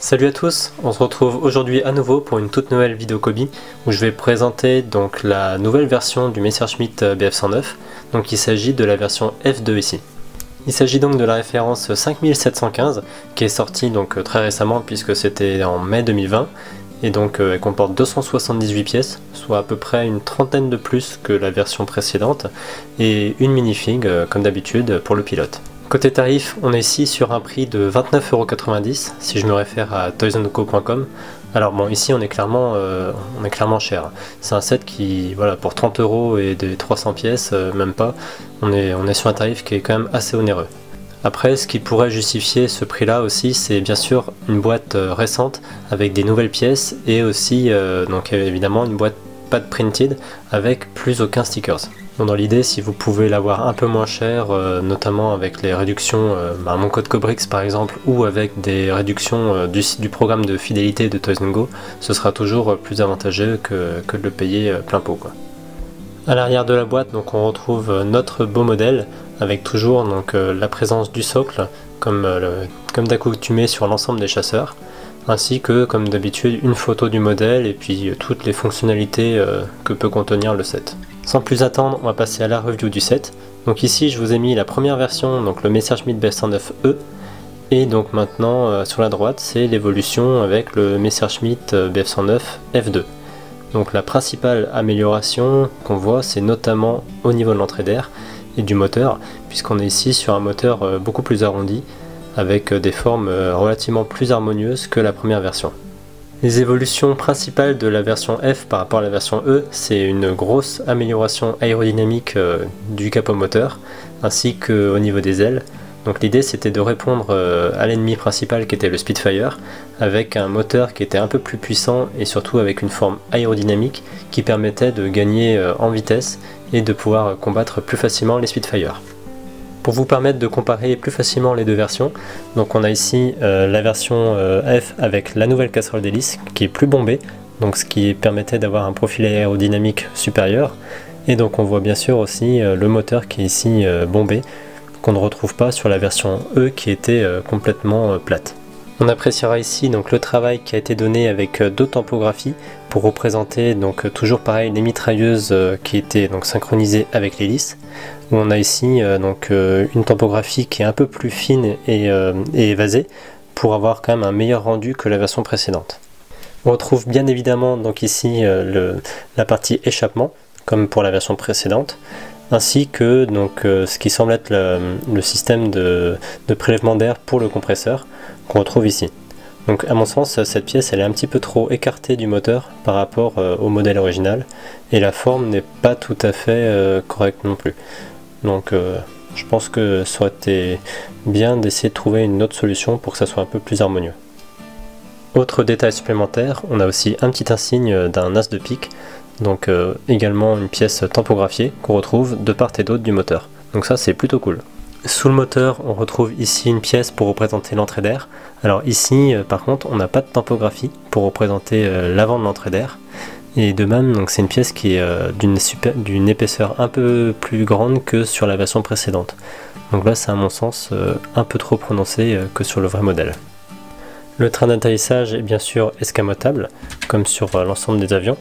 Salut à tous, on se retrouve aujourd'hui à nouveau pour une toute nouvelle vidéo Kobi où je vais présenter donc la nouvelle version du Messerschmitt Bf109. Donc il s'agit de la version F2 ici. Il s'agit donc de la référence 5715 qui est sortie donc très récemment puisque c'était en mai 2020 et donc elle comporte 278 pièces, soit à peu près une trentaine de plus que la version précédente et une minifig comme d'habitude pour le pilote. Côté tarif, on est ici sur un prix de 29,90€ si je me réfère à toysandco.com. Alors bon, ici on est clairement cher. C'est un set qui, voilà, pour 30€ et des 300 pièces, même pas, on est sur un tarif qui est quand même assez onéreux. Après, ce qui pourrait justifier ce prix-là aussi, c'est bien sûr une boîte récente avec des nouvelles pièces et aussi, donc évidemment, une boîte pas de printed avec plus aucun stickers. Donc dans l'idée, si vous pouvez l'avoir un peu moins cher, notamment avec les réductions, mon code Cobrix par exemple, ou avec des réductions du programme de fidélité de Toys & Go, ce sera toujours plus avantageux que de le payer plein pot, quoi. À l'arrière de la boîte, donc on retrouve notre beau modèle avec toujours donc la présence du socle comme d'accoutumé sur l'ensemble des chasseurs, ainsi que comme d'habitude une photo du modèle et puis toutes les fonctionnalités que peut contenir le set. Sans plus attendre, on va passer à la review du set. Donc ici je vous ai mis la première version, donc le Messerschmitt Bf109E, et donc maintenant sur la droite c'est l'évolution avec le Messerschmitt Bf109 F2. Donc la principale amélioration qu'on voit, c'est notamment au niveau de l'entrée d'air et du moteur, puisqu'on est ici sur un moteur beaucoup plus arrondi, avec des formes relativement plus harmonieuses que la première version. Les évolutions principales de la version F par rapport à la version E, c'est une grosse amélioration aérodynamique du capot moteur, ainsi qu'au niveau des ailes. Donc l'idée c'était de répondre à l'ennemi principal qui était le Spitfire, avec un moteur qui était un peu plus puissant et surtout avec une forme aérodynamique qui permettait de gagner en vitesse et de pouvoir combattre plus facilement les Spitfire. Pour vous permettre de comparer plus facilement les deux versions, donc on a ici la version F avec la nouvelle casserole d'hélice qui est plus bombée, donc ce qui permettait d'avoir un profil aérodynamique supérieur, et donc on voit bien sûr aussi le moteur qui est ici bombé, qu'on ne retrouve pas sur la version E qui était complètement plate. On appréciera ici donc le travail qui a été donné avec deux tampographies pour représenter donc toujours pareil les mitrailleuses qui étaient donc synchronisées avec l'hélice, où on a ici une tampographiie qui est un peu plus fine et évasée pour avoir quand même un meilleur rendu que la version précédente. On retrouve bien évidemment donc ici la partie échappement comme pour la version précédente, ainsi que donc ce qui semble être le système de prélèvement d'air pour le compresseur qu'on retrouve ici. Donc à mon sens cette pièce elle est un petit peu trop écartée du moteur par rapport au modèle original et la forme n'est pas tout à fait correcte non plus. Donc je pense que ça aurait été bien d'essayer de trouver une autre solution pour que ça soit un peu plus harmonieux. Autre détail supplémentaire, on a aussi un petit insigne d'un as de pique, donc également une pièce tampographiée qu'on retrouve de part et d'autre du moteur. Donc ça c'est plutôt cool. Sous le moteur on retrouve ici une pièce pour représenter l'entrée d'air. Alors ici par contre on n'a pas de tampographie pour représenter l'avant de l'entrée d'air. Et de même donc c'est une pièce qui est d'une épaisseur un peu plus grande que sur la version précédente. Donc là c'est à mon sens un peu trop prononcé que sur le vrai modèle. Le train d'atterrissage est bien sûr escamotable comme sur l'ensemble des avions,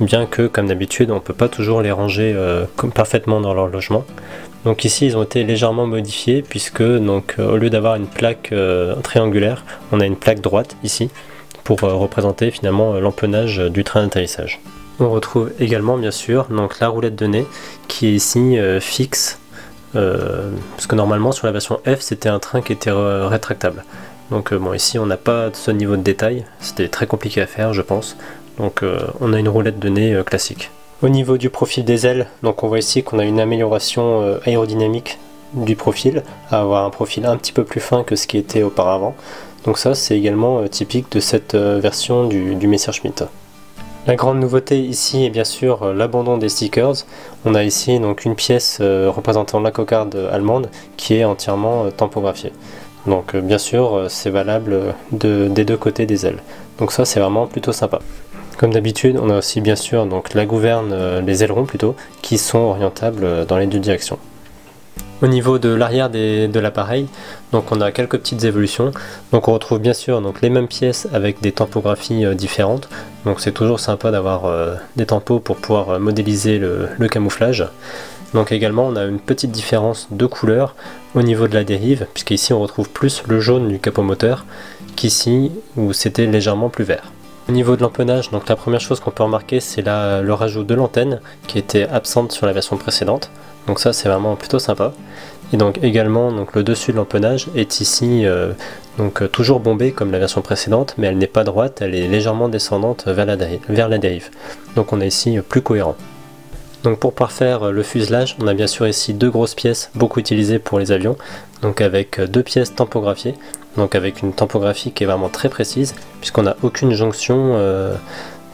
bien que comme d'habitude on ne peut pas toujours les ranger parfaitement dans leur logement. Donc ici ils ont été légèrement modifiés puisque donc au lieu d'avoir une plaque triangulaire, on a une plaque droite ici pour représenter finalement l'empennage du train d'atterrissage. On retrouve également bien sûr donc la roulette de nez qui est ici fixe, parce que normalement sur la version F c'était un train qui était rétractable. Donc bon, ici on n'a pas ce niveau de détail, c'était très compliqué à faire je pense, donc on a une roulette de nez classique. Au niveau du profil des ailes, donc on voit ici qu'on a une amélioration aérodynamique du profil, à avoir un profil un petit peu plus fin que ce qui était auparavant, donc ça c'est également typique de cette version du Messerschmitt. La grande nouveauté ici est bien sûr l'abandon des stickers. On a ici donc une pièce représentant la cocarde allemande qui est entièrement tampographiée. Donc bien sûr c'est valable des deux côtés des ailes. Donc ça c'est vraiment plutôt sympa. Comme d'habitude on a aussi bien sûr donc la gouverne, les ailerons plutôt, qui sont orientables dans les deux directions. Au niveau de l'arrière de l'appareil, donc on a quelques petites évolutions. Donc on retrouve bien sûr donc les mêmes pièces avec des tampographies différentes. Donc c'est toujours sympa d'avoir des tampos pour pouvoir modéliser le camouflage. Donc également on a une petite différence de couleur au niveau de la dérive, puisqu'ici on retrouve plus le jaune du capot moteur qu'ici où c'était légèrement plus vert. Au niveau de l'empennage, donc la première chose qu'on peut remarquer c'est le rajout de l'antenne qui était absente sur la version précédente. Donc ça c'est vraiment plutôt sympa. Et donc également donc le dessus de l'empennage est ici toujours bombé comme la version précédente, mais elle n'est pas droite, elle est légèrement descendante vers la dérive. Donc on est ici plus cohérent. Donc pour parfaire le fuselage, on a bien sûr ici deux grosses pièces beaucoup utilisées pour les avions, donc avec deux pièces tampographiées, donc avec une tampographie qui est vraiment très précise, puisqu'on n'a aucune jonction,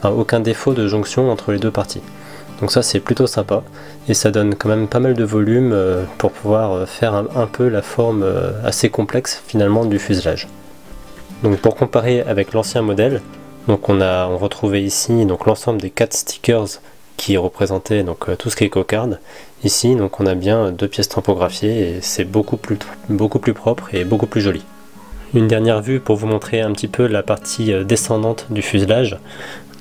aucun défaut de jonction entre les deux parties. Donc ça c'est plutôt sympa, et ça donne quand même pas mal de volume pour pouvoir faire un peu la forme assez complexe finalement du fuselage. Donc pour comparer avec l'ancien modèle, donc on retrouvait ici donc l'ensemble des 4 stickers qui représentait donc tout ce qui est cocarde. Ici donc on a bien deux pièces tampographiées et c'est beaucoup plus propre et beaucoup plus joli. Une dernière vue pour vous montrer un petit peu la partie descendante du fuselage,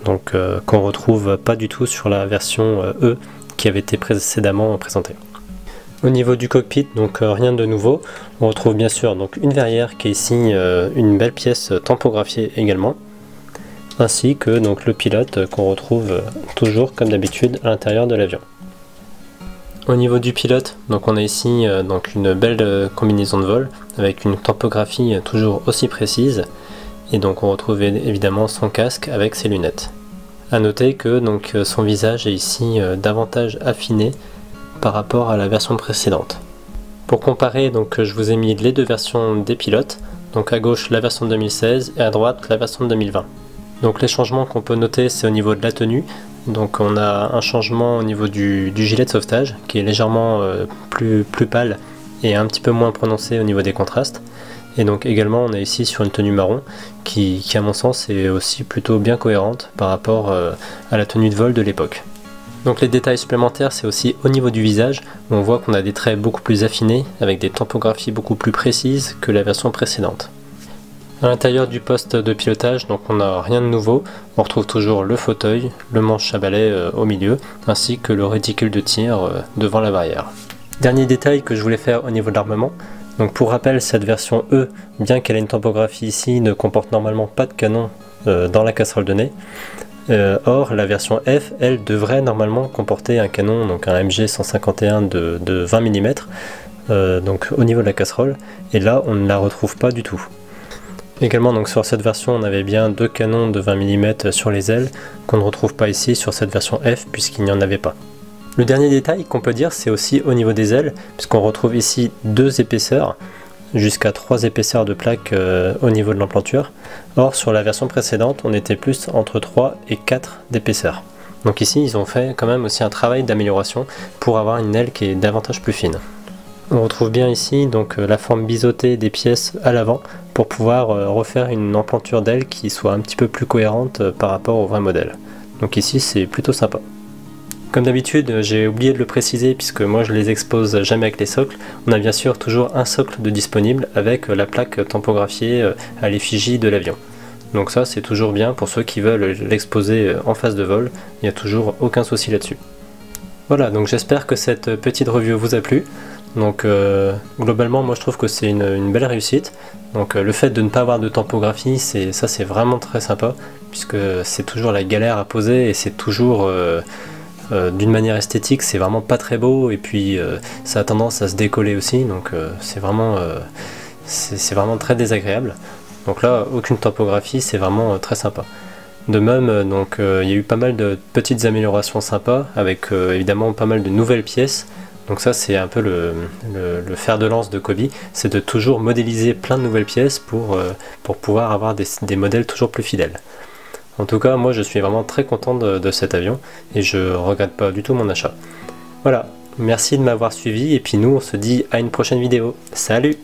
donc qu'on retrouve pas du tout sur la version E qui avait été précédemment présentée. Au niveau du cockpit, donc rien de nouveau. On retrouve bien sûr donc une verrière qui est ici une belle pièce tampographiée également, ainsi que donc le pilote qu'on retrouve toujours comme d'habitude à l'intérieur de l'avion. Au niveau du pilote, donc on a ici donc une belle combinaison de vol avec une tampographiie toujours aussi précise, et donc on retrouve évidemment son casque avec ses lunettes. A noter que donc son visage est ici davantage affiné par rapport à la version précédente. Pour comparer, donc je vous ai mis les deux versions des pilotes, donc à gauche la version de 2016 et à droite la version de 2020. Donc les changements qu'on peut noter c'est au niveau de la tenue. Donc on a un changement au niveau du gilet de sauvetage qui est légèrement plus pâle et un petit peu moins prononcé au niveau des contrastes. Et donc également on est ici sur une tenue marron qui à mon sens est aussi plutôt bien cohérente par rapport à la tenue de vol de l'époque. Donc les détails supplémentaires c'est aussi au niveau du visage où on voit qu'on a des traits beaucoup plus affinés avec des tampographies beaucoup plus précises que la version précédente. À l'intérieur du poste de pilotage, donc on n'a rien de nouveau, on retrouve toujours le fauteuil, le manche à balai au milieu, ainsi que le réticule de tir devant la barrière. Dernier détail que je voulais faire au niveau de l'armement, donc pour rappel cette version E, bien qu'elle ait une tampographiie ici, ne comporte normalement pas de canon dans la casserole de nez. Or la version F, elle devrait normalement comporter un canon, donc un MG 151 de 20 mm, donc au niveau de la casserole, et là on ne la retrouve pas du tout. Également donc sur cette version on avait bien deux canons de 20 mm sur les ailes qu'on ne retrouve pas ici sur cette version F puisqu'il n'y en avait pas. Le dernier détail qu'on peut dire c'est aussi au niveau des ailes, puisqu'on retrouve ici deux épaisseurs, jusqu'à 3 épaisseurs de plaques au niveau de l'emplanture. Or sur la version précédente on était plus entre 3 et 4 d'épaisseur. Donc ici ils ont fait quand même aussi un travail d'amélioration pour avoir une aile qui est davantage plus fine. On retrouve bien ici donc la forme biseautée des pièces à l'avant pour pouvoir refaire une emplanture d'aile qui soit un petit peu plus cohérente par rapport au vrai modèle. Donc ici c'est plutôt sympa. Comme d'habitude j'ai oublié de le préciser puisque moi je les expose jamais avec les socles. On a bien sûr toujours un socle de disponible avec la plaque tampographiée à l'effigie de l'avion. Donc ça c'est toujours bien pour ceux qui veulent l'exposer en phase de vol, il n'y a toujours aucun souci là-dessus. Voilà, donc j'espère que cette petite review vous a plu. Donc globalement moi je trouve que c'est une belle réussite. Donc le fait de ne pas avoir de tampographie, c'est vraiment très sympa, puisque c'est toujours la galère à poser et c'est toujours d'une manière esthétique c'est vraiment pas très beau, et puis ça a tendance à se décoller aussi, donc c'est vraiment très désagréable. Donc là aucune tampographie, c'est vraiment très sympa. De même, donc il y a eu pas mal de petites améliorations sympas avec évidemment pas mal de nouvelles pièces. Donc ça c'est un peu le fer de lance de Coby, c'est de toujours modéliser plein de nouvelles pièces pour pouvoir avoir des modèles toujours plus fidèles. En tout cas moi je suis vraiment très content de cet avion et je regrette pas du tout mon achat. Voilà, merci de m'avoir suivi et puis nous on se dit à une prochaine vidéo. Salut!